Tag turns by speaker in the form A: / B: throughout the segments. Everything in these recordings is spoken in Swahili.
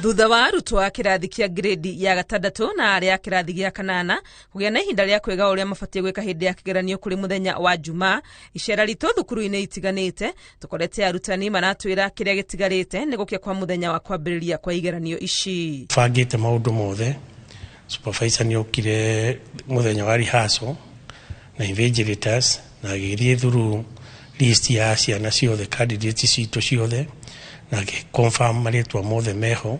A: Thutha wa arutwo a kirathi kia grade ya gatandatu na aria kirathi gia kanana kugia na ihinda ria kwega uria mabatie gwika hindi ya kigeranio kuri muthenya wa Juma, icera ritu thukuru-ini itiganite tukorete arutani maratwira kiria gitigarite ni gukia kwa muthenya wa kwambiriria kwa igeranio ici.
B: Fagite maundu mothe supervisor ni okire muthenya wa rehearsal na invigilators na girie through list ya ciana ciothe candidates citu ciothe na confirm maritwa mothe meho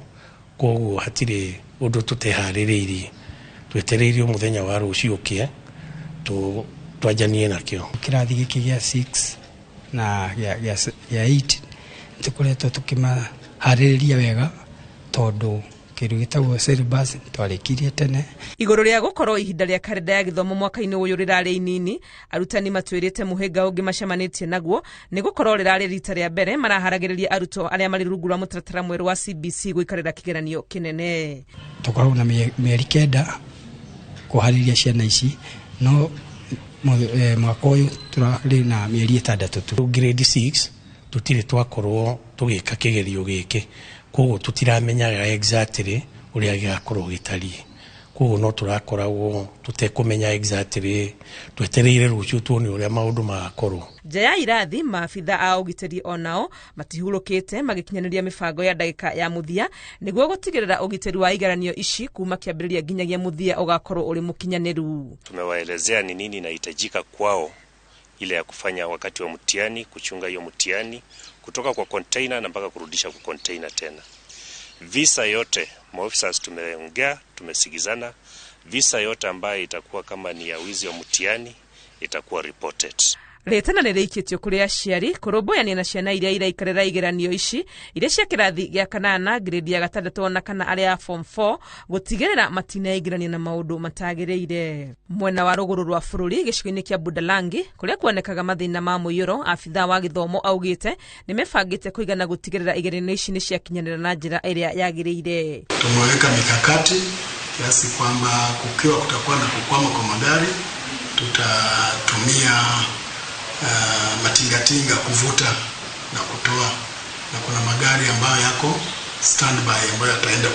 B: koguo hatire undu tutehaririirie twetereirio muthenya wa rucio kie twajanie nakio.
C: Kirathi giki gia 6 na ya 8 tukoretwo tukimahaririria wega tondu kiru gitagwo syllabus twarikirie tene.
A: Iguru ria gukorwo ihinda ria karenda ya githomo mwaka-ini uyu rirari inini, arutani matwirite muhinga ungi macemanitie naguo ni gukorwo rirari rita ria mbere maraharagiriria arutwo aria mari rungu rwa mutaratara mweru wa CBC guikarira kigeranio kinene.
C: Tukorwo na mieri kenda kuhariria ciana ici no mwaka uyu turari na mieri 6 tu.
B: Grade 6 tutire twakorwo tugika kigerio giki koguo tutiramenyaga exactly uria gigakorwo gitari, koguo no turakoragwo tutekumenya exactly twetereire rucio tuone uria maundu magakorwo.
A: Jaya irathi maabitha a ugiteri onao matihurukite magikinyaniria mibango ya ndagika ya muthia niguo gutigirira ugiteri wa igeranio ici kuma kiambiriria nginyagia muthia ugakorwo uri mukinyaniru.
D: Tumewaelezea ni nini inahitajika kwao ile ya kufanya wakati wa mtihani, kuchunga hiyo mtihani kutoka kwa container na mpaka kurudisha kwa container tena. Visa yote maofficers tumeongea, tumesigizana, visa yote ambayo itakuwa kama ni ya wizi wa mtihani itakuwa reported.
A: Retana nirikitio kuri aciari kurumbuyania na ciana iria iraikarira igeranio ici iria cia kirathi gia kanana grade ya gatandatu na kana aria form 4 gutigirira matina igeranio na maundu matagiriire. Mwena wa ruguru rwa bururi gicigo-ini kia Budalangi kuria kuonekaga mathina ma muiyuro, afitha wa githomo augite ni mebangite kuigana gutigirira igeranio ici ni cia kinyanira na njira iria yagiriire.
E: Tumeweka mikakati kiasi kwamba kukiwa kutakuwa na kukwama kwa magari tutatumia matingatinga kuvuta na kutoa, na kuna magari ambayo yako standby ambayo yataenda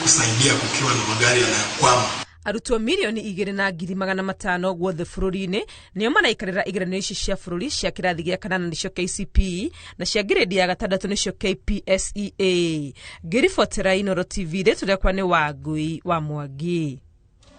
E: kusaidia kukiwa na magari yanayokwama.
A: Arutwo milioni 2,500 guothe bururi-ini nio maraikarira igeranio ici cia bururi cia kirathi gia kanana nicio KCPE na cia grade ya gatandatu nicio KPSEA. Ngiribotera Inooro TV turia kwa ni Wangui wa Mwangi.